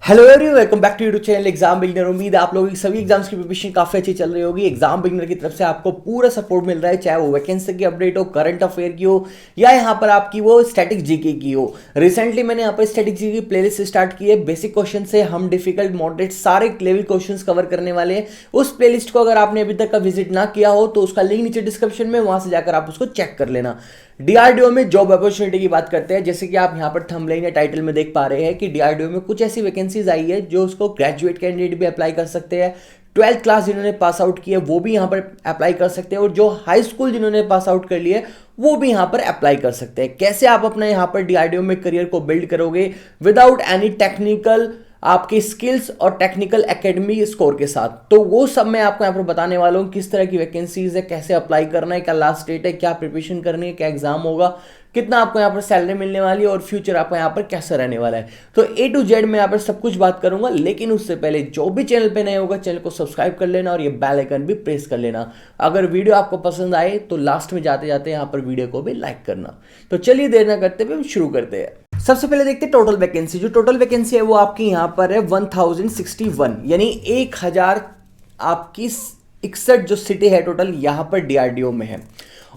Hello everyone, welcome back to YouTube channel Exam Beginner. उम्मीद है आप लोगों की सभी एग्जाम्स की प्रिपरेशन काफी अच्छी चल रही होगी। एग्जाम बिगनर की तरफ से आपको पूरा सपोर्ट मिल रहा है, चाहे वो वैकेंसी की अपडेट हो, करंट अफेयर की हो, या यहाँ पर आपकी वो स्टैटिक जीके की हो। रिसेंटली मैंने यहाँ पर स्टैटिक जीके की प्लेलिस्ट स्टार्ट की है। बेसिक क्वेश्चन से हम डिफिकल्ट मॉडरेट सारे लेवल क्वेश्चन कवर करने वाले हैं। उस प्लेलिस्ट को अगर आपने अभी तक का विजिट ना किया हो तो उसका लिंक नीचे डिस्क्रिप्शन में, वहां से जाकर आप उसको चेक कर लेना। डीआरडीओ में जॉब अपॉर्चुनिटी की बात करते हैं। जैसे कि आप यहाँ पर थंबनेल या टाइटल में देख पा रहे हैं कि डीआरडीओ में कुछ ऐसी वैकेंसीज आई है जो उसको ग्रेजुएट कैंडिडेट भी अप्लाई कर सकते हैं। 12th क्लास जिन्होंने पास आउट किया वो भी यहाँ पर अप्लाई कर सकते हैं, और जो हाई स्कूल जिन्होंने पास आउट कर लिए वो भी यहाँ पर अप्लाई कर सकते हैं। कैसे आप अपना यहाँ पर डीआरडीओ में करियर को बिल्ड करोगे विदाउट एनी टेक्निकल आपके स्किल्स और टेक्निकल एकेडमी स्कोर के साथ, तो वो सब मैं आपको यहाँ पर बताने वाला हूँ। किस तरह की वैकेंसीज है, कैसे अप्लाई करना है, क्या लास्ट डेट है, क्या प्रिपरेशन करनी है, क्या एग्जाम होगा, कितना आपको यहाँ पर सैलरी मिलने वाली है और फ्यूचर आपका यहाँ पर कैसा रहने वाला है। तो ए टू जेड मैं यहाँ पर सब कुछ बात करूंगा। लेकिन उससे पहले जो भी चैनल पे नए होगा चैनल को सब्सक्राइब कर लेना और ये बेल आइकन भी प्रेस कर लेना। अगर वीडियो आपको पसंद आए तो लास्ट में जाते जाते यहाँ पर वीडियो को भी लाइक करना। तो चलिए देर ना करते हुए हम शुरू करते हैं। सबसे पहले देखते हैं टोटल वैकेंसी। जो टोटल वैकेंसी है वो आपकी यहाँ पर है 1061, यानी 1000 आपकी 61 जो सिटी है टोटल यहाँ पर डीआरडीओ में है।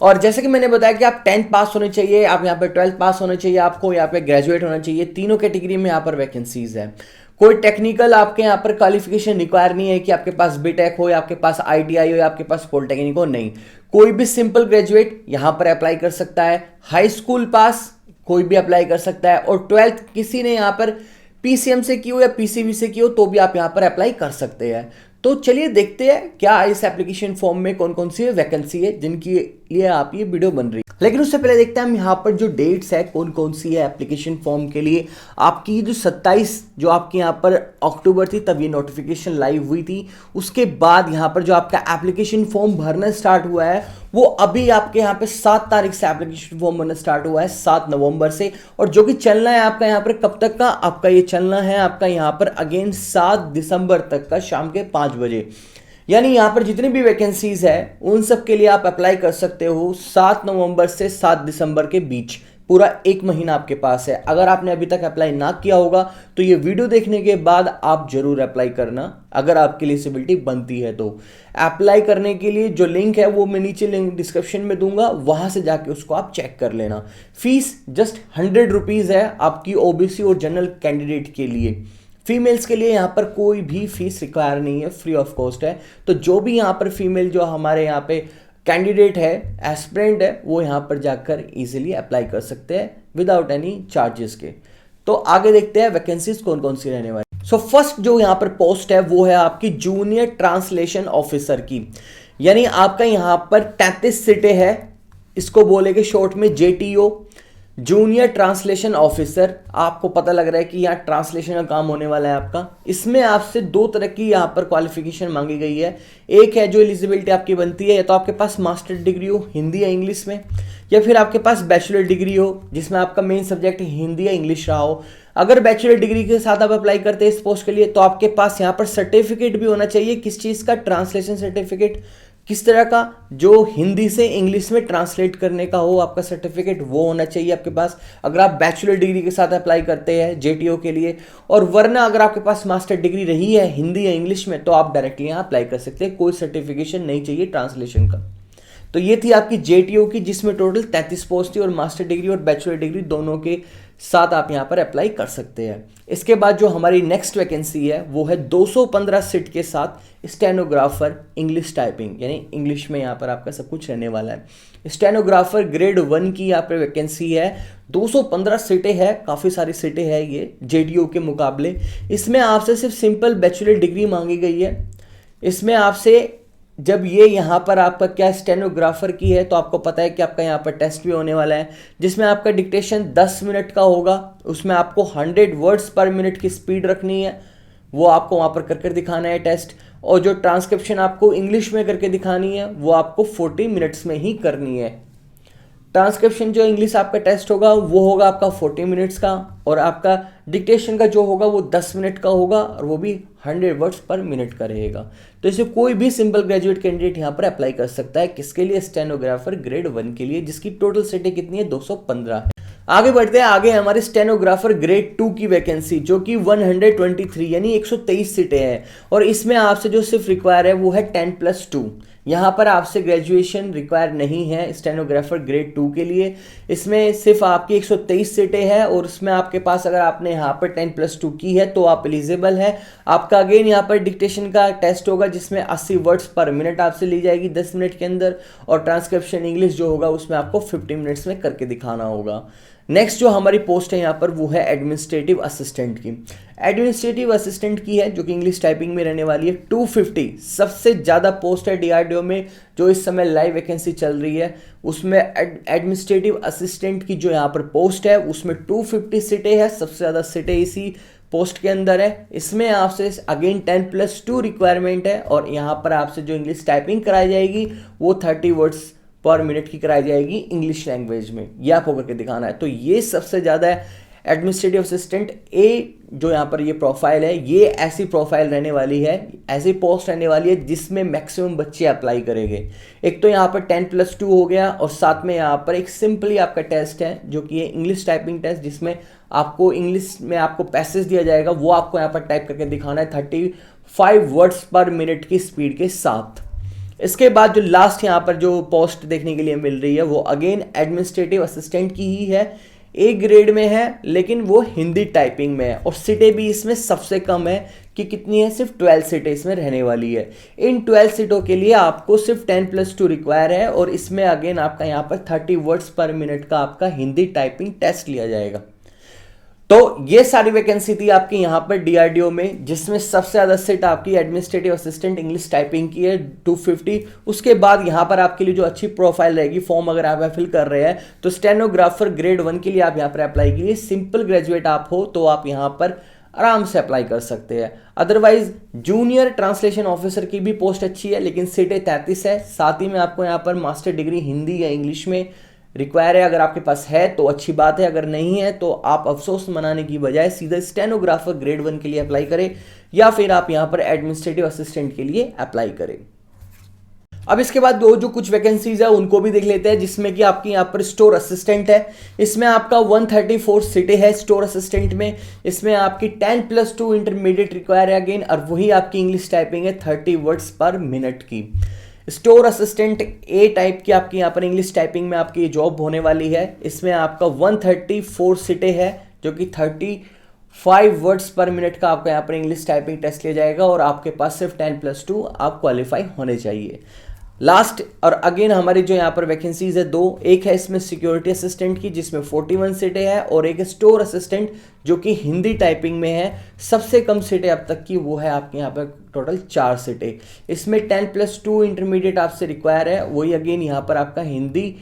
और जैसे कि मैंने बताया कि आप 10th पास होने चाहिए, आप यहाँ पे 12th पास होने चाहिए, आपको यहाँ पे ग्रेजुएट होना चाहिए। तीनों कैटेगरी में यहाँ पर वैकेंसीज है। कोई टेक्निकल आपके यहाँ पर क्वालिफिकेशन रिक्वायर नहीं है कि आपके पास बीटेक हो या आपके पास आईटीआई हो या आपके पास पॉलिटेक्निक हो, नहीं। कोई भी सिंपल ग्रेजुएट यहाँ पर अप्लाई कर सकता है। हाई स्कूल पास कोई भी अप्लाई कर सकता है, और 12th किसी ने यहाँ पर पीसीएम से की हो या पीसीबी से की हो तो भी आप यहाँ पर अप्लाई कर सकते हैं। तो चलिए देखते हैं क्या इस एप्लीकेशन फॉर्म में कौन कौन सी वैकेंसी है जिनकी लिए आप ये वीडियो बन रही है। लेकिन उससे पहले देखते हैं हम यहाँ पर जो डेट्स है कौन कौन सी है एप्लीकेशन फॉर्म के लिए। आपकी जो 27 जो आपके यहाँ पर अक्टूबर थी तब ये नोटिफिकेशन लाइव हुई थी। उसके बाद यहाँ पर जो आपका एप्लीकेशन फॉर्म भरना स्टार्ट हुआ है वो अभी आपके यहाँ पे 7 तारीख से एप्लीकेशन फॉर्म भरना स्टार्ट हुआ है, 7 नवंबर से। और जो कि चलना है आपका यहाँ पर कब तक का, आपका ये चलना है आपका यहाँ पर अगेन 7 दिसंबर तक का शाम के 5 बजे। यानी यहाँ पर जितनी भी वैकेंसीज है उन सब के लिए आप अप्लाई कर सकते हो 7 नवंबर से 7 दिसंबर के बीच। पूरा एक महीना आपके पास है। अगर आपने अभी तक अप्लाई ना किया होगा तो ये वीडियो देखने के बाद आप जरूर अप्लाई करना, अगर आपकी एलिजिबिलिटी बनती है तो। अप्लाई करने के लिए जो लिंक है वो मैं नीचे लिंक डिस्क्रिप्शन में दूंगा, वहां से जाके उसको आप चेक कर लेना। फीस जस्ट 100 रुपीज है आपकी ओबीसी और जनरल कैंडिडेट के लिए। फीमेल्स के लिए यहाँ पर कोई भी फीस रिक्वायर नहीं है, फ्री ऑफ कॉस्ट है। तो जो भी यहाँ पर फीमेल जो हमारे यहाँ पे कैंडिडेट है, एस्पिरेंट है, वो यहाँ पर जाकर इजीली अप्लाई कर सकते हैं विदाउट एनी चार्जेस के। तो आगे देखते हैं वैकेंसीज कौन कौन सी रहने वाली। सो फर्स्ट जो यहाँ पर पोस्ट है वो है आपकी जूनियर ट्रांसलेशन ऑफिसर की। यानी आपका यहाँ पर 33 सीटें है, इसको बोलेंगे शॉर्ट में जेटीओ, जूनियर ट्रांसलेशन ऑफिसर। आपको पता लग रहा है कि यहाँ ट्रांसलेशन का काम होने वाला है आपका। इसमें आपसे 2 तरह की यहाँ पर क्वालिफिकेशन मांगी गई है। एक है जो एलिजिबिलिटी आपकी बनती है, या तो आपके पास मास्टर डिग्री हो हिंदी या इंग्लिश में, या फिर आपके पास बैचलर डिग्री हो जिसमें आपका मेन सब्जेक्ट हिंदी या इंग्लिश रहा हो। अगर बैचलर डिग्री के साथ आप अप्लाई करते हैं इस पोस्ट के लिए तो आपके पास यहाँ पर सर्टिफिकेट भी होना चाहिए। किस चीज़ का? Translation certificate. किस तरह का? जो हिंदी से इंग्लिश में ट्रांसलेट करने का हो आपका सर्टिफिकेट, वो होना चाहिए आपके पास, अगर आप बैचलर डिग्री के साथ अप्लाई करते हैं जेटीओ के लिए। और वरना अगर आपके पास मास्टर डिग्री रही है हिंदी या इंग्लिश में तो आप डायरेक्टली यहाँ अप्लाई कर सकते हैं, कोई सर्टिफिकेशन नहीं चाहिए ट्रांसलेशन का। तो ये थी आपकी जेटीओ की, जिसमें टोटल 33 पोस्ट थी, और मास्टर डिग्री और बैचलर डिग्री दोनों के साथ आप यहाँ पर अप्लाई कर सकते हैं। इसके बाद जो हमारी नेक्स्ट वैकेंसी है वो है 215 सीट के साथ स्टेनोग्राफर इंग्लिश टाइपिंग, यानी इंग्लिश में यहाँ पर आपका सब कुछ रहने वाला है। स्टेनोग्राफर ग्रेड 1 की यहाँ पर वैकेंसी है। 215 सीटें हैं, काफ़ी सारी सीटें हैं ये जेडीओ के मुकाबले। इसमें आपसे सिर्फ सिंपल बैचलर डिग्री मांगी गई है। इसमें आपसे जब ये यहाँ पर आपका क्या स्टेनोग्राफर की है तो आपको पता है कि आपका यहाँ पर टेस्ट भी होने वाला है, जिसमें आपका डिक्टेशन 10 मिनट का होगा। उसमें आपको 100 वर्ड्स पर मिनट की स्पीड रखनी है, वो आपको वहाँ पर कर दिखाना है टेस्ट। और जो ट्रांसक्रिप्शन आपको इंग्लिश में करके दिखानी है वो आपको 40 मिनट्स में ही करनी है। ट्रांसक्रिप्शन जो इंग्लिश आपका टेस्ट होगा वो होगा आपका 40 मिनट्स का, और आपका डिक्टेशन का जो होगा वो 10 मिनट का होगा, और वो भी 100 वर्ड्स पर मिनट का रहेगा। तो इसे कोई भी सिंपल ग्रेजुएट कैंडिडेट यहाँ पर अप्लाई कर सकता है। किसके लिए? स्टेनोग्राफर ग्रेड 1 के लिए, जिसकी टोटल सीटें कितनी है? 215 है। आगे बढ़ते हैं, आगे हमारे स्टेनोग्राफर ग्रेड 2 की वैकेंसी जो कि 123 यानी 123 सीटें हैं, और इसमें आपसे जो सिर्फ रिक्वायर है वो है 10+2। यहाँ पर आपसे ग्रेजुएशन रिक्वायर नहीं है स्टेनोग्राफर ग्रेड 2 के लिए। इसमें सिर्फ आपकी 123 सीटें हैं, और उसमें आपके पास अगर आपने यहाँ पर 10+2 की है तो आप एलिजिबल है। आपका अगेन यहाँ पर डिक्टेशन का टेस्ट होगा जिसमें 80 वर्ड्स पर मिनट आपसे ली जाएगी 10 मिनट के अंदर, और ट्रांसक्रिप्शन इंग्लिश जो होगा उसमें आपको 50 मिनट्स में करके दिखाना होगा। नेक्स्ट जो हमारी पोस्ट है यहाँ पर वो है एडमिनिस्ट्रेटिव असिस्टेंट की। एडमिनिस्ट्रेटिव असिस्टेंट की है जो कि इंग्लिश टाइपिंग में रहने वाली है। 250 सबसे ज़्यादा पोस्ट है डीआरडीओ में जो इस समय लाइव वैकेंसी चल रही है, उसमें एडमिनिस्ट्रेटिव असिस्टेंट की जो यहाँ पर पोस्ट है उसमें 250 सीटें हैं। सबसे ज़्यादा सीटें इसी पोस्ट के अंदर है। इसमें आपसे अगेन 10+2 रिक्वायरमेंट है, और यहाँ पर आपसे जो इंग्लिश टाइपिंग कराई जाएगी वो 30 वर्ड्स पर मिनट की कराई जाएगी इंग्लिश लैंग्वेज में, ये आपको करके दिखाना है। तो ये सबसे ज़्यादा है एडमिनिस्ट्रेटिव असिस्टेंट ए जो यहाँ पर ये प्रोफाइल है, ये ऐसी प्रोफाइल रहने वाली है, ऐसी पोस्ट रहने वाली है जिसमें मैक्सिमम बच्चे अप्लाई करेंगे। एक तो यहाँ पर 10+2 हो गया, और साथ में यहाँ पर एक सिंपली आपका टेस्ट है जो कि इंग्लिश टाइपिंग टेस्ट, जिसमें आपको इंग्लिश में आपको पैसेज दिया जाएगा, वो आपको यहाँ पर टाइप करके दिखाना है 35 वर्ड्स पर मिनट की स्पीड के साथ। इसके बाद जो लास्ट यहाँ पर जो पोस्ट देखने के लिए मिल रही है वो अगेन एडमिनिस्ट्रेटिव असिस्टेंट की ही है। ए ग्रेड में है लेकिन वो हिंदी टाइपिंग में है, और सीटें भी इसमें सबसे कम है कि कितनी है, सिर्फ 12 सीटें इसमें रहने वाली है। इन 12 सीटों के लिए आपको सिर्फ 10+2 रिक्वायर है, और इसमें अगेन आपका यहाँ पर 30 वर्ड्स पर मिनट का आपका हिंदी टाइपिंग टेस्ट लिया जाएगा। तो ये सारी वैकेंसी थी आपकी यहाँ पर डीआरडीओ में, जिसमें सबसे ज़्यादा सीट आपकी एडमिनिस्ट्रेटिव असिस्टेंट इंग्लिश टाइपिंग की है 250। उसके बाद यहाँ पर आपके लिए जो अच्छी प्रोफाइल रहेगी, फॉर्म अगर आप फिल कर रहे हैं तो स्टेनोग्राफर ग्रेड 1 के लिए आप यहाँ पर अप्लाई कीजिए। सिंपल ग्रेजुएट आप हो तो आप यहाँ पर आराम से अप्लाई कर सकते हैं। अदरवाइज जूनियर ट्रांसलेशन ऑफिसर की भी पोस्ट अच्छी है, लेकिन सीटें 33 है। साथ ही में आपको यहाँ पर मास्टर डिग्री हिंदी या इंग्लिश में रिक्वायर है। अगर आपके पास है तो अच्छी बात है, अगर नहीं है तो आप अफसोस मनाने की बजाय सीधा स्टेनोग्राफर ग्रेड 1 के लिए अप्लाई करें, या फिर आप यहाँ पर एडमिनिस्ट्रेटिव असिस्टेंट के लिए अप्लाई करें। अब इसके बाद जो कुछ वैकेंसीज है उनको भी देख लेते हैं, जिसमें कि आपकी यहाँ पर स्टोर असिस्टेंट है। इसमें आपका 134 सीटें है स्टोर असिस्टेंट में। इसमें आपकी 10+2 इंटरमीडिएट रिक्वायर है अगेन, और वही आपकी इंग्लिश टाइपिंग है 30 वर्ड्स पर मिनट की। स्टोर असिस्टेंट ए टाइप की आपकी यहाँ पर इंग्लिश टाइपिंग में आपकी जॉब होने वाली है। इसमें आपका 134 सीटें है जो कि 35 वर्ड्स पर मिनट का आपका यहाँ पर इंग्लिश टाइपिंग टेस्ट लिया जाएगा, और आपके पास सिर्फ 10+2 आप क्वालिफाई होने चाहिए। लास्ट और अगेन हमारी जो यहाँ पर वैकेंसीज है दो, एक है इसमें सिक्योरिटी असिस्टेंट की जिसमें 41 सीटें हैं, और एक स्टोर असिस्टेंट जो कि हिंदी टाइपिंग में है। सबसे कम सीटें अब तक की वो है आपके यहाँ पर टोटल 4 सीटें। इसमें 10+2 इंटरमीडिएट आपसे रिक्वायर है, वही अगेन यहाँ पर आपका हिंदी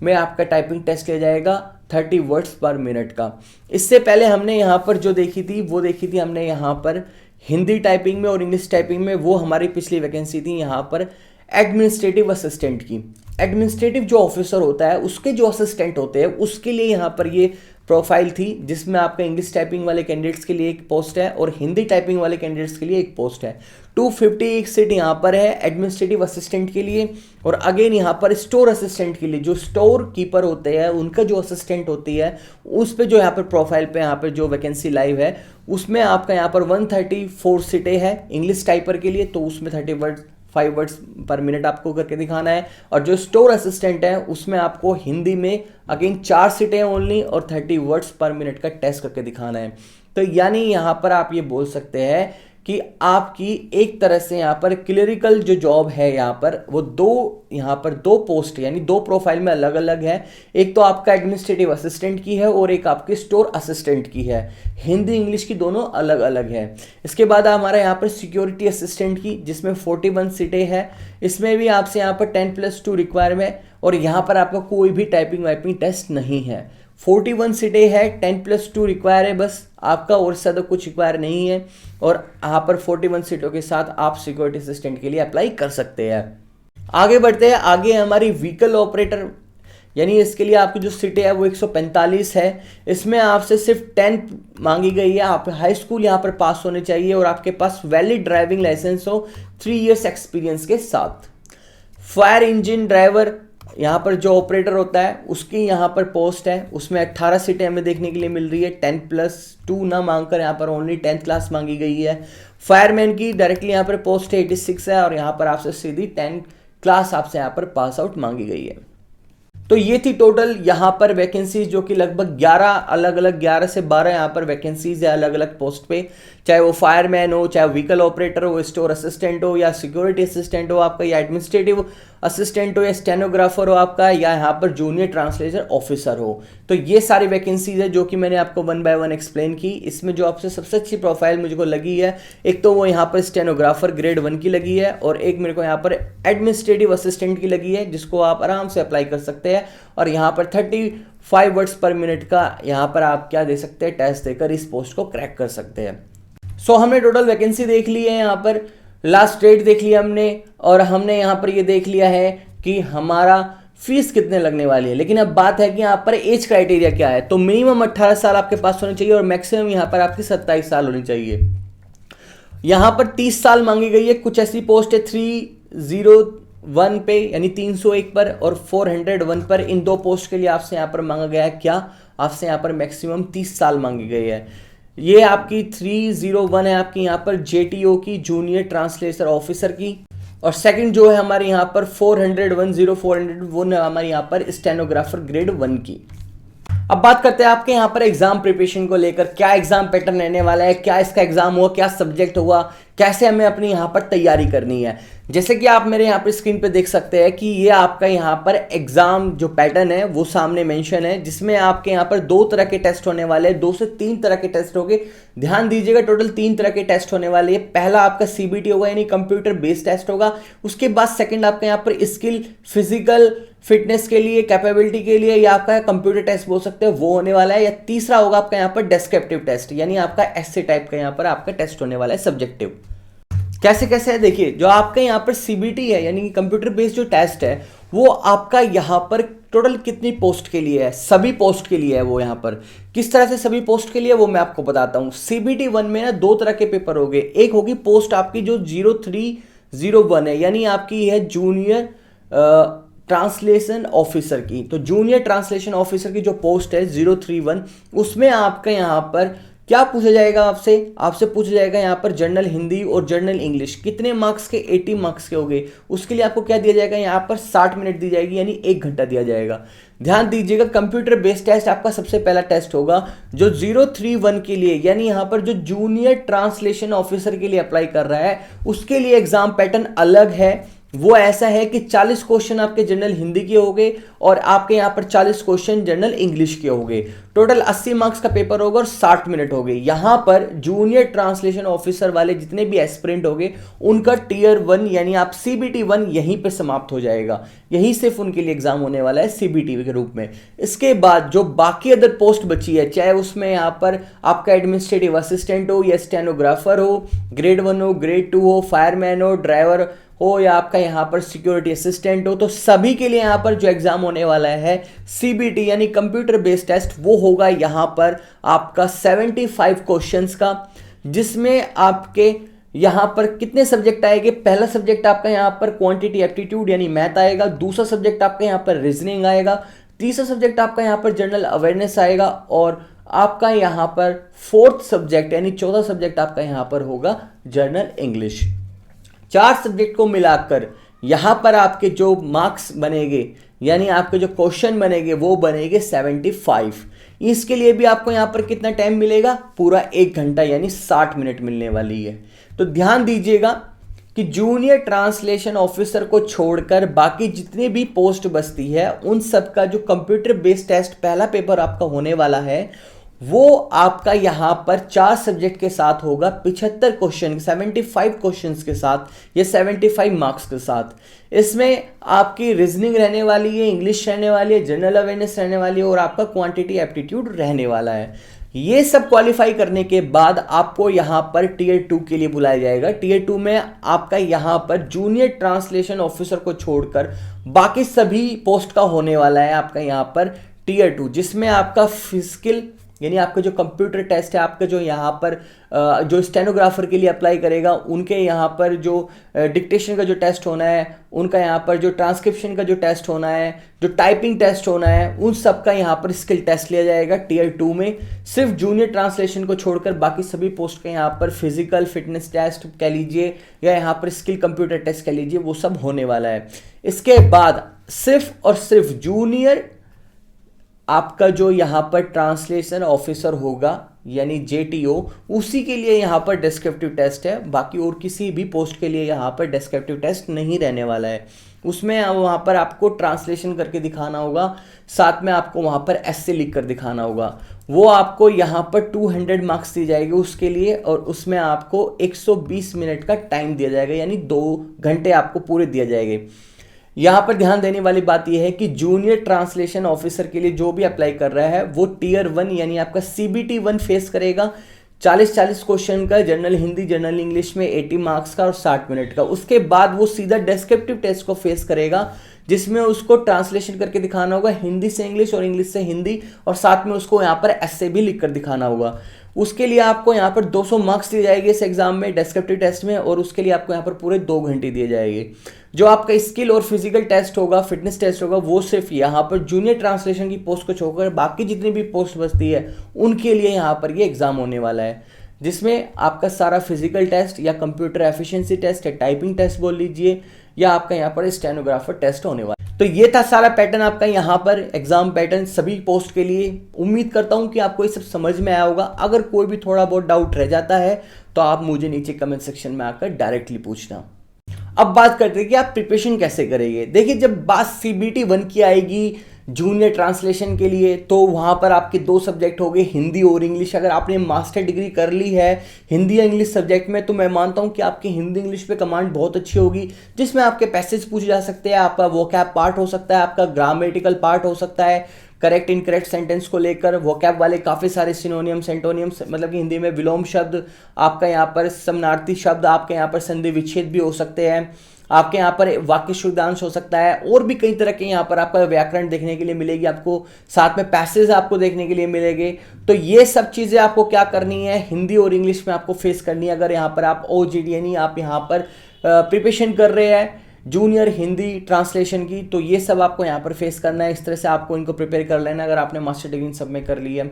में आपका टाइपिंग टेस्ट लिया जाएगा 30 वर्ड्स पर मिनट का। इससे पहले हमने यहाँ पर जो देखी थी वो देखी थी हमने यहाँ पर हिंदी टाइपिंग में और इंग्लिश टाइपिंग में, वो हमारी पिछली वैकेंसी थी यहाँ पर एडमिनिस्ट्रेटिव असिस्टेंट की। एडमिनिस्ट्रेटिव जो ऑफिसर होता है उसके जो असिस्टेंट होते हैं उसके लिए यहाँ पर ये प्रोफाइल थी, जिसमें आपका इंग्लिश टाइपिंग वाले कैंडिडेट्स के लिए एक पोस्ट है और हिंदी टाइपिंग वाले कैंडिडेट्स के लिए एक पोस्ट है। 250 सीट यहाँ पर है एडमिनिस्ट्रेटिव असिस्टेंट के लिए, और अगेन यहाँ पर स्टोर असिस्टेंट के लिए जो स्टोर कीपर होते हैं उनका जो असिस्टेंट होती है उस पर जो यहाँ पर प्रोफाइल पे यहाँ पर जो वैकेंसी लाइव है उसमें आपका यहाँ पर 134 सीटें हैं इंग्लिश टाइपर के लिए, तो उसमें 5 वर्ड्स पर मिनट आपको करके दिखाना है। और जो स्टोर असिस्टेंट है उसमें आपको हिंदी में अगेन 4 सीटें ओनली और 30 वर्ड्स पर मिनट का टेस्ट करके दिखाना है। तो यानी यहाँ पर आप ये बोल सकते हैं कि आपकी एक तरह से यहाँ पर क्लरिकल जो जॉब है यहाँ पर वो यहाँ पर दो पोस्ट यानी 2 प्रोफाइल में अलग अलग है। एक तो आपका एडमिनिस्ट्रेटिव असिस्टेंट की है और एक आपके स्टोर असिस्टेंट की है। हिंदी इंग्लिश की दोनों अलग अलग है। इसके बाद हमारा यहाँ पर सिक्योरिटी असिस्टेंट की जिसमें 41 सीटें हैं। इसमें भी आपसे यहाँ पर 10+2 रिक्वायरमेंट है और यहाँ पर आपका कोई भी टाइपिंग वाइपिंग टेस्ट नहीं है। 41 सीटें है, 10+2 रिक्वायर है बस आपका, और ज़्यादा कुछ रिक्वायर नहीं है। और यहाँ पर 41 सीटों के साथ आप सिक्योरिटी असिस्टेंट के लिए अप्लाई कर सकते हैं। आगे बढ़ते हैं, आगे हमारी व्हीकल ऑपरेटर यानी इसके लिए आपकी जो सीटें है वो 145 है। इसमें आपसे सिर्फ 10 मांगी गई है। आप हाई स्कूल यहाँ पर पास होने चाहिए और आपके पास वैलिड ड्राइविंग लाइसेंस हो 3 इयर्स एक्सपीरियंस के साथ। फायर इंजन ड्राइवर यहाँ पर जो ऑपरेटर होता है उसकी यहाँ पर पोस्ट है, उसमें 18 सीटें हमें देखने के लिए मिल रही है। 10+2 ना मांगकर यहाँ पर ओनली 10th क्लास मांगी गई है। फायरमैन की डायरेक्टली यहाँ पर पोस्ट है 86 है, और यहाँ पर आपसे सीधी 10 क्लास आपसे यहाँ पर पास आउट मांगी गई है। तो ये थी टोटल यहाँ पर वैकेंसीज, जो कि लगभग 11 अलग अलग 11 से 12 यहाँ पर वैकेंसीज है अलग अलग पोस्ट पे, चाहे वो फायरमैन हो, चाहे व्हीकल ऑपरेटर हो, स्टोर असिस्टेंट हो, या सिक्योरिटी असिस्टेंट हो आपका, या एडमिनिस्ट्रेटिव असिस्टेंट हो, या स्टेनोग्राफर हो आपका, या यहाँ पर जूनियर ट्रांसलेटर ऑफिसर हो। तो ये सारी वैकेंसीज है जो कि मैंने आपको 1 बाय 1 एक्सप्लेन की। इसमें जो आपसे सबसे अच्छी प्रोफाइल मुझको लगी है, एक तो वो यहाँ पर स्टेनोग्राफर ग्रेड 1 की लगी है, और एक मेरे को यहाँ पर एडमिनिस्ट्रेटिव असिस्टेंट की लगी है, जिसको आप आराम से अप्लाई कर सकते हैं। और यहाँ पर 35 वर्ड्स पर मिनट का यहाँ पर आप क्या दे सकते हैं, टेस्ट देकर इस पोस्ट को क्रैक कर सकते हैं। सो हमने टोटल वैकेंसी देख ली है, यहाँ पर लास्ट डेट देख लिया हमने, और हमने यहाँ पर ये देख लिया है कि हमारा फीस कितने लगने वाली है। लेकिन अब बात है कि यहाँ पर एज क्राइटेरिया क्या है। तो मिनिमम 18 साल आपके पास होने चाहिए, और मैक्सिमम यहाँ पर आपकी 27 साल होनी चाहिए। यहाँ पर 30 साल मांगी गई है। कुछ ऐसी पोस्ट है 301 पे यानी 301 पर और 401 पर, इन दो पोस्ट के लिए आपसे यहाँ पर मांगा गया है क्या, आपसे यहाँ पर मैक्सिमम 30 साल मांगी गई है। ये आपकी 301 है आपकी यहाँ पर JTO की, जूनियर ट्रांसलेटर ऑफिसर की, और सेकंड जो है हमारे यहाँ पर 401 वो हमारे यहाँ पर स्टेनोग्राफर ग्रेड 1 की। अब बात करते हैं आपके यहाँ पर एग्जाम प्रिपरेशन को लेकर, क्या एग्जाम पैटर्न रहने वाला है, क्या इसका एग्जाम हुआ, क्या सब्जेक्ट हुआ, कैसे हमें अपनी यहाँ पर तैयारी करनी है। जैसे कि आप मेरे यहाँ पर स्क्रीन पे देख सकते हैं कि ये आपका यहाँ पर एग्जाम जो पैटर्न है वो सामने मेंशन है, जिसमें आपके यहाँ पर 2 तरह के टेस्ट होने वाले हैं, 2 से 3 तरह के टेस्ट होंगे। ध्यान दीजिएगा, टोटल 3 तरह के टेस्ट होने वाले हैं। पहला आपका CBT होगा यानी कंप्यूटर बेस्ड टेस्ट होगा। उसके बाद सेकंड आपका यहाँ पर स्किल, फिजिकल फिटनेस के लिए, कैपेबिलिटी के लिए, या आपका कंप्यूटर टेस्ट बोल सकते हैं, वो होने वाला है। या तीसरा होगा आपका यहाँ पर डिस्क्रिप्टिव टेस्ट, यानी आपका ऐसे टाइप का यहाँ पर आपका टेस्ट होने वाला है सब्जेक्टिव। कैसे कैसे है देखिए, जो आपका यहाँ पर CBT है यानी कि कंप्यूटर बेस्ड जो टेस्ट है, वो आपका यहाँ पर टोटल कितनी पोस्ट के लिए है, सभी पोस्ट के लिए है। वो यहाँ पर किस तरह से सभी पोस्ट के लिए वो मैं आपको बताता हूँ। CBT 1 में ना 2 तरह के पेपर हो गए। एक होगी पोस्ट आपकी जो 0301 है, यानी आपकी है जूनियर ट्रांसलेशन ऑफिसर की। तो जूनियर ट्रांसलेशन ऑफिसर की जो पोस्ट है 031, उसमें आपका यहाँ पर क्या पूछा जाएगा, आपसे पूछा जाएगा यहाँ पर जनरल हिंदी और जनरल इंग्लिश कितने मार्क्स के, 80 मार्क्स के हो गए। उसके लिए आपको क्या दिया जाएगा, यहाँ पर 60 मिनट दी जाएगी यानी 1 घंटा दिया जाएगा। ध्यान दीजिएगा, कंप्यूटर बेस्ड टेस्ट आपका सबसे पहला टेस्ट होगा जो 031 के लिए, यानी यहाँ पर जो जूनियर ट्रांसलेशन ऑफिसर के लिए अप्लाई कर रहा है, उसके लिए एग्जाम पैटर्न अलग है। वो ऐसा है कि 40 क्वेश्चन आपके जनरल हिंदी के हो गए और आपके यहाँ पर 40 क्वेश्चन जनरल इंग्लिश के हो गए। टोटल 80 मार्क्स का पेपर होगा और 60 मिनट हो गए। यहाँ पर जूनियर ट्रांसलेशन ऑफिसर वाले जितने भी एस्पिरेंट हो गए, उनका टियर 1 यानी आप CBT 1 यहीं पे समाप्त हो जाएगा। यहीं सिर्फ उनके लिए एग्जाम होने वाला है CBT के रूप में। इसके बाद जो बाकी अदर पोस्ट बची है, चाहे उसमें यहाँ पर आपका एडमिनिस्ट्रेटिव असिस्टेंट हो या स्टेनोग्राफर हो, ग्रेड 1 हो, ग्रेड 2 हो, फायरमैन हो, ड्राइवर हो, या आपका यहाँ पर सिक्योरिटी असिस्टेंट हो, तो सभी के लिए यहाँ पर जो एग्जाम होने वाला है CBT यानी कंप्यूटर बेस्ड टेस्ट, वो होगा यहाँ पर आपका 75 क्वेश्चंस का, जिसमें आपके यहाँ पर कितने सब्जेक्ट आएंगे। पहला सब्जेक्ट आपका यहाँ पर क्वांटिटी एप्टीट्यूड यानी मैथ आएगा, दूसरा सब्जेक्ट आपका यहाँ पर रीजनिंग आएगा, तीसरा सब्जेक्ट आपका यहाँ पर जनरल अवेयरनेस आएगा, और आपका यहाँ पर 4th सब्जेक्ट यानी चौथा सब्जेक्ट आपका यहाँ पर होगा जनरल इंग्लिश। 4 सब्जेक्ट को मिलाकर यहाँ पर आपके जो मार्क्स बनेंगे यानी आपके जो क्वेश्चन बनेंगे वो बनेंगे 75। इसके लिए भी आपको यहाँ पर कितना टाइम मिलेगा, पूरा 1 घंटा यानी 60 मिनट मिलने वाली है। तो ध्यान दीजिएगा कि जूनियर ट्रांसलेशन ऑफिसर को छोड़कर बाकी जितनी भी पोस्ट बचती है, उन सब का जो कंप्यूटर बेस्ड टेस्ट पहला पेपर आपका होने वाला है, वो आपका यहाँ पर 4 सब्जेक्ट के साथ होगा, 75 क्वेश्चन 75 क्वेश्चंस के साथ या 75 मार्क्स के साथ। इसमें आपकी रीजनिंग रहने वाली है, इंग्लिश रहने वाली है, जनरल अवेयरनेस रहने वाली है, और आपका क्वांटिटी एप्टीट्यूड रहने वाला है। ये सब क्वालिफाई करने के बाद आपको यहाँ पर टियर 2 के लिए बुलाया जाएगा। टियर 2 में आपका यहाँ पर जूनियर ट्रांसलेशन ऑफिसर को छोड़कर बाकी सभी पोस्ट का होने वाला है आपका यहाँ पर टियर 2, जिसमें आपका फिजिकल यानी आपका जो कंप्यूटर टेस्ट है, आपका जो यहाँ पर जो स्टेनोग्राफर के लिए अप्लाई करेगा उनके यहाँ पर जो डिक्टेशन का जो टेस्ट होना है, उनका यहाँ पर जो ट्रांसक्रिप्शन का जो टेस्ट होना है, जो टाइपिंग टेस्ट होना है, उन सब का यहाँ पर स्किल टेस्ट लिया जाएगा टीयर 2 में। सिर्फ जूनियर ट्रांसलेशन को छोड़कर बाकी सभी पोस्ट के यहाँ पर फिजिकल फिटनेस टेस्ट कह लीजिए या यहाँ पर स्किल कंप्यूटर टेस्ट कह लीजिए, वो सब होने वाला है। इसके बाद सिर्फ और सिर्फ जूनियर आपका जो यहाँ पर ट्रांसलेशन ऑफिसर होगा यानी जेटीओ, उसी के लिए यहाँ पर डिस्क्रिप्टिव टेस्ट है। बाकी और किसी भी पोस्ट के लिए यहाँ पर डिस्क्रिप्टिव टेस्ट नहीं रहने वाला है। उसमें वहाँ पर आपको ट्रांसलेशन करके दिखाना होगा, साथ में आपको वहाँ पर एस्से लिख कर दिखाना होगा। वो आपको यहाँ पर 200 मार्क्स दी जाएगी उसके लिए, और उसमें आपको 120 मिनट का टाइम दिया जाएगा, यानी 2 घंटे आपको पूरे दिए जाएंगे। यहाँ पर ध्यान देने वाली बात यह है कि जूनियर ट्रांसलेशन ऑफिसर के लिए जो भी अप्लाई कर रहा है वो टीयर 1 यानी आपका CBT 1 फेस करेगा। 40-40 क्वेश्चन का, जनरल हिंदी जनरल इंग्लिश में 80 मार्क्स का और 60 मिनट का। उसके बाद वो सीधा डिस्क्रिप्टिव टेस्ट को फेस करेगा, जिसमें उसको ट्रांसलेशन करके दिखाना होगा हिंदी से इंग्लिश और इंग्लिश से हिंदी, और साथ में उसको यहाँ पर एस्से भी लिख कर दिखाना होगा। उसके लिए आपको यहाँ पर 200 मार्क्स दिए जाएंगे इस एग्जाम में, डिस्क्रिप्टिव टेस्ट में, और उसके लिए आपको यहाँ पर पूरे 2 घंटे दिए जाएंगे। जो आपका स्किल और फिजिकल टेस्ट होगा, फिटनेस टेस्ट होगा, वो सिर्फ यहाँ पर जूनियर ट्रांसलेशन की पोस्ट को छोड़कर बाकी जितनी भी पोस्ट बचती है उनके लिए यहाँ पर ये एग्जाम होने वाला है, जिसमें आपका सारा फिजिकल टेस्ट या कंप्यूटर एफिशिएंसी टेस्ट या टाइपिंग टेस्ट बोल लीजिए, या आपका यहाँ पर स्टेनोग्राफर टेस्ट होने वाला है। तो ये था सारा पैटर्न आपका यहाँ पर एग्जाम पैटर्न सभी पोस्ट के लिए। उम्मीद करता हूँ कि आपको ये सब समझ में आया होगा। अगर कोई भी थोड़ा बहुत डाउट रह जाता है तो आप मुझे नीचे कमेंट सेक्शन में आकर डायरेक्टली पूछना। अब बात करते हैं कि आप प्रिपरेशन कैसे करेंगे। देखिए, जब बात CBT 1 की आएगी जूनियर ट्रांसलेशन के लिए, तो वहाँ पर आपके 2 सब्जेक्ट हो गए, हिंदी और इंग्लिश। अगर आपने मास्टर डिग्री कर ली है हिंदी या इंग्लिश सब्जेक्ट में, तो मैं मानता हूँ कि आपकी हिंदी इंग्लिश पे कमांड बहुत अच्छी होगी, जिसमें आपके पैसेज पूछे जा सकते हैं, आपका वोकैब पार्ट हो सकता है, आपका ग्रामेटिकल पार्ट हो सकता है, करेक्ट इनकरेक्ट सेंटेंस को लेकर वोकैब वाले काफ़ी सारे सिनोनियम्स एंटोनियम्स, मतलब कि हिंदी में विलोम शब्द, आपका यहाँ पर समानार्थी शब्द, आपके यहाँ पर संधि विच्छेद भी हो सकते हैं, आपके यहाँ पर वाक्य शुद्धांश हो सकता है, और भी कई तरह के यहाँ पर आपका व्याकरण देखने के लिए मिलेगी आपको, साथ में पैसेज आपको देखने के लिए मिलेंगे। तो ये सब चीज़ें आपको क्या करनी है, हिंदी और इंग्लिश में आपको फेस करनी है। अगर यहाँ पर आप OJT यानी आप यहाँ पर प्रिपरेशन कर रहे हैं जूनियर हिंदी ट्रांसलेशन की, तो ये सब आपको यहाँ पर फेस करना है। इस तरह से आपको इनको प्रिपेयर कर लेना अगर आपने मास्टर डिग्री सब में कर ली है।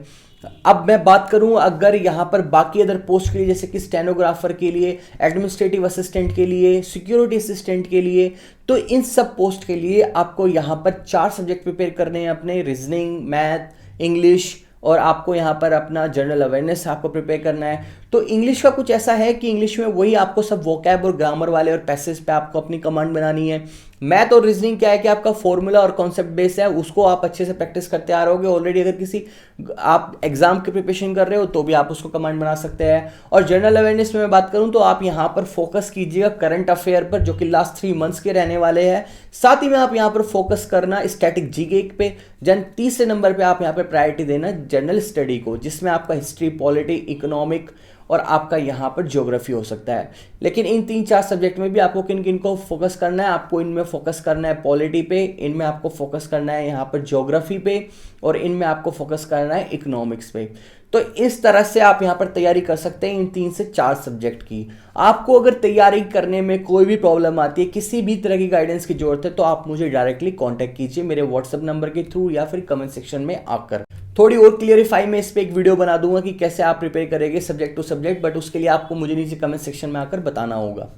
अब मैं बात करूं अगर यहाँ पर बाकी अदर पोस्ट के लिए, जैसे कि स्टेनोग्राफर के लिए, एडमिनिस्ट्रेटिव असिस्टेंट के लिए, सिक्योरिटी असिस्टेंट के लिए, तो इन सब पोस्ट के लिए आपको यहाँ पर 4 सब्जेक्ट प्रिपेयर करने हैं अपने, रीजनिंग, मैथ, इंग्लिश, और आपको यहाँ पर अपना जनरल अवेयरनेस आपको प्रिपेयर करना है। तो इंग्लिश का कुछ ऐसा है कि इंग्लिश में वही आपको सब वोकैब और ग्रामर वाले और पैसेज पे आपको अपनी कमांड बनानी है। मैथ और रीजनिंग क्या है कि आपका फॉर्मूला और कॉन्सेप्ट बेस है, उसको आप अच्छे से प्रैक्टिस करते आ रहोगे ऑलरेडी। अगर किसी आप एग्जाम की प्रिपरेशन कर रहे हो तो भी आप उसको कमांड बना सकते हैं। और जनरल अवेयरनेस में मैं बात करूं तो आप यहाँ पर फोकस कीजिएगा करंट अफेयर पर, जो कि लास्ट 3 मंथ्स के रहने वाले हैं। साथ ही में आप यहाँ पर फोकस करना स्टैटिक जीके पे। तीसरे नंबर पर आप यहाँ पर प्रायोरिटी देना जनरल स्टडी को, जिसमें आपका हिस्ट्री, पॉलिटी, इकोनॉमिक और आपका यहाँ पर ज्योग्राफी हो सकता है। लेकिन इन 3-4 सब्जेक्ट में भी आपको किन किन को फोकस करना है, आपको इनमें फोकस करना है पॉलिटी पे, इनमें आपको फोकस करना है यहाँ पर ज्योग्राफी पे, और इनमें आपको फोकस करना है इकोनॉमिक्स पे। तो इस तरह से आप यहाँ पर तैयारी कर सकते हैं इन 3 से 4 सब्जेक्ट की। आपको अगर तैयारी करने में कोई भी प्रॉब्लम आती है, किसी भी तरह की गाइडेंस की जरूरत है, तो आप मुझे डायरेक्टली कॉन्टैक्ट कीजिए मेरे व्हाट्सएप नंबर के थ्रू या फिर कमेंट सेक्शन में आकर। थोड़ी और क्लियरिफाई मैं इस पर एक वीडियो बना दूंगा कि कैसे आप प्रिपेयर करेंगे सब्जेक्ट टू सब्जेक्ट, बट उसके लिए आपको मुझे नीचे कमेंट सेक्शन में आकर बताना होगा।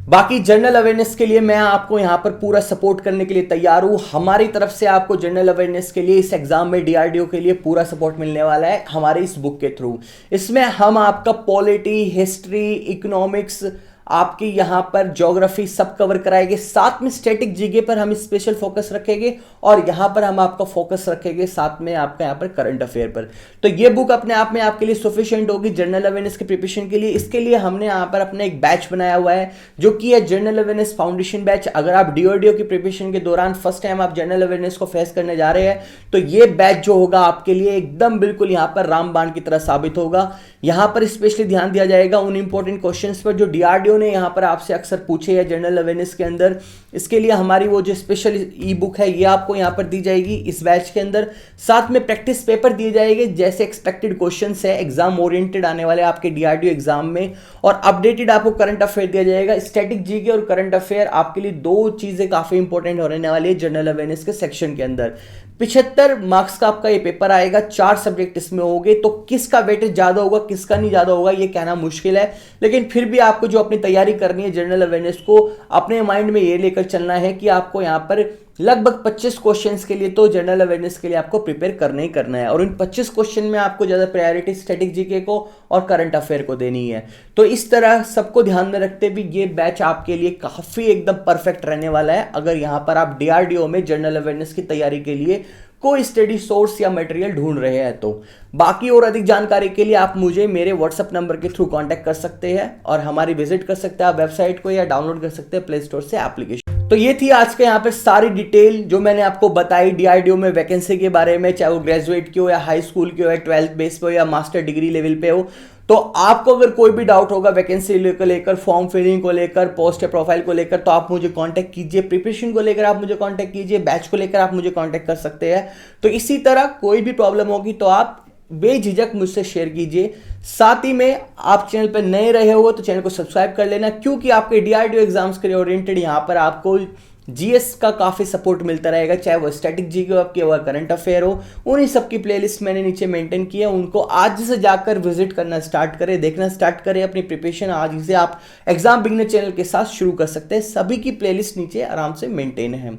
बाकी जनरल अवेयरनेस के लिए मैं आपको यहाँ पर पूरा सपोर्ट करने के लिए तैयार हूँ। हमारी तरफ से आपको जनरल अवेयरनेस के लिए इस एग्जाम में DRDO के लिए पूरा सपोर्ट मिलने वाला है हमारे इस बुक के थ्रू। इसमें हम आपका पॉलिटी, हिस्ट्री, इकोनॉमिक्स, आपकी यहाँ पर ज्योग्राफी सब कवर कराएंगे। साथ में स्टैटिक जीके पर हम स्पेशल फोकस रखेंगे, और यहाँ पर हम आपका फोकस रखेंगे साथ में आपका यहाँ पर करंट अफेयर पर। तो ये बुक अपने आप में आपके लिए सफिशिएंट होगी जनरल अवेयरनेस के प्रिपरेशन के लिए। इसके लिए हमने यहाँ पर अपना एक बैच बनाया हुआ है, जो कि है जनरल अवेयरनेस फाउंडेशन बैच। अगर आप DRDO की प्रिपरेशन के दौरान फर्स्ट टाइम आप जनरल अवेयरनेस को फेस करने जा रहे हैं, तो ये बैच जो होगा आपके लिए एकदम बिल्कुल यहाँ पर रामबाण की तरह साबित होगा। यहाँ पर स्पेशली ध्यान दिया जाएगा उन इंपॉर्टेंट क्वेश्चंस पर जो DRDO वालों ने यहाँ पर आपसे अक्सर पूछे है जनरल अवेयरनेस के अंदर, इसके लिए हमारी वो जो स्पेशल ई बुक है ये आपको यहाँ पर दी जाएगी इस बैच के अंदर। साथ में प्रैक्टिस पेपर दिए जाएंगे, जैसे एक्सपेक्टेड क्वेश्चंस है एग्जाम ओरिएंटेड आने वाले आपके डीआरडीओ एग्जाम में, और अपडेटेड आपको करंट अफेयर दिया जाएगा। स्टैटिक जीके और करंट अफेयर आपके लिए दो चीजें काफी इंपॉर्टेंट होने वाली है जनरल अवेयरनेस के सेक्शन के अंदर। 75 मार्क्स का आपका ये पेपर आएगा, 4 सब्जेक्ट इसमें होंगे, तो किसका वेटेज ज्यादा होगा किसका नहीं ज्यादा होगा ये कहना मुश्किल है, लेकिन फिर भी आपको जो अपनी तैयारी करनी है जनरल अवेयरनेस को अपने माइंड में ये लेकर चलना है कि आपको यहाँ पर लगभग 25 क्वेश्चंस के लिए तो जनरल अवेयरनेस के लिए आपको प्रिपेयर करना ही करना है, और इन 25 क्वेश्चन में आपको ज्यादा प्रायोरिटी स्टैटिक जीके को और करंट अफेयर को देनी है। तो इस तरह सबको ध्यान में रखते भी ये बैच आपके लिए काफी एकदम परफेक्ट रहने वाला है, अगर यहां पर आप डीआरडीओ में जनरल अवेयरनेस की तैयारी के लिए कोई स्टडी सोर्स या मटेरियल ढूंढ रहे हैं तो। बाकी और अधिक जानकारी के लिए आप मुझे मेरे व्हाट्सएप नंबर के थ्रू कांटेक्ट कर सकते हैं और हमारी विजिट कर सकते हैं आप वेबसाइट को, या डाउनलोड कर सकते हैं प्ले स्टोर से एप्लीकेशन। तो ये थी आज के यहाँ पे सारी डिटेल जो मैंने आपको बताई डीआरडीओ में वैकेंसी के बारे में, चाहे वो ग्रेजुएट की हो या हाई स्कूल की हो या 12th बेस पे हो या मास्टर डिग्री लेवल पे हो। तो आपको अगर कोई भी डाउट होगा वैकेंसी को लेकर, फॉर्म फिलिंग को लेकर, पोस्ट या प्रोफाइल को लेकर, तो आप मुझे कांटेक्ट कीजिए। प्रिपरेशन को लेकर आप मुझे कांटेक्ट कीजिए, बैच को लेकर आप मुझे कांटेक्ट कर सकते हैं। तो इसी तरह कोई भी प्रॉब्लम होगी तो आप बेझिझक मुझसे शेयर कीजिए। साथ ही में आप चैनल पर नए रहे हो तो चैनल को सब्सक्राइब कर लेना, क्योंकि आपके डीआरडीओ एग्जाम्स के लिए ओरिएंटेड यहाँ पर आपको जीएस का काफी सपोर्ट मिलता रहेगा, चाहे वो स्टैटिक जीके हो आपके या करंट अफेयर हो। उन्हीं सब की प्लेलिस्ट मैंने नीचे मेंटेन की है, उनको आज से जाकर विजिट करना स्टार्ट करें, देखना स्टार्ट करें। अपनी प्रिपरेशन आज से आप एग्जाम बिगनर चैनल के साथ शुरू कर सकते हैं, सभी की प्लेलिस्ट नीचे आराम से मेंटेन है।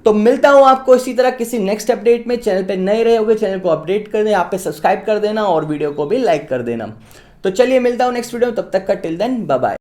तो मिलता हूं आपको इसी तरह किसी नेक्स्ट अपडेट में। चैनल पे नए रहे होगे चैनल को अपडेट कर दें, आप पे सब्सक्राइब कर देना और वीडियो को भी लाइक कर देना। तो चलिए मिलता हूं नेक्स्ट वीडियो में, तब तक का टिल देन बाय बाय।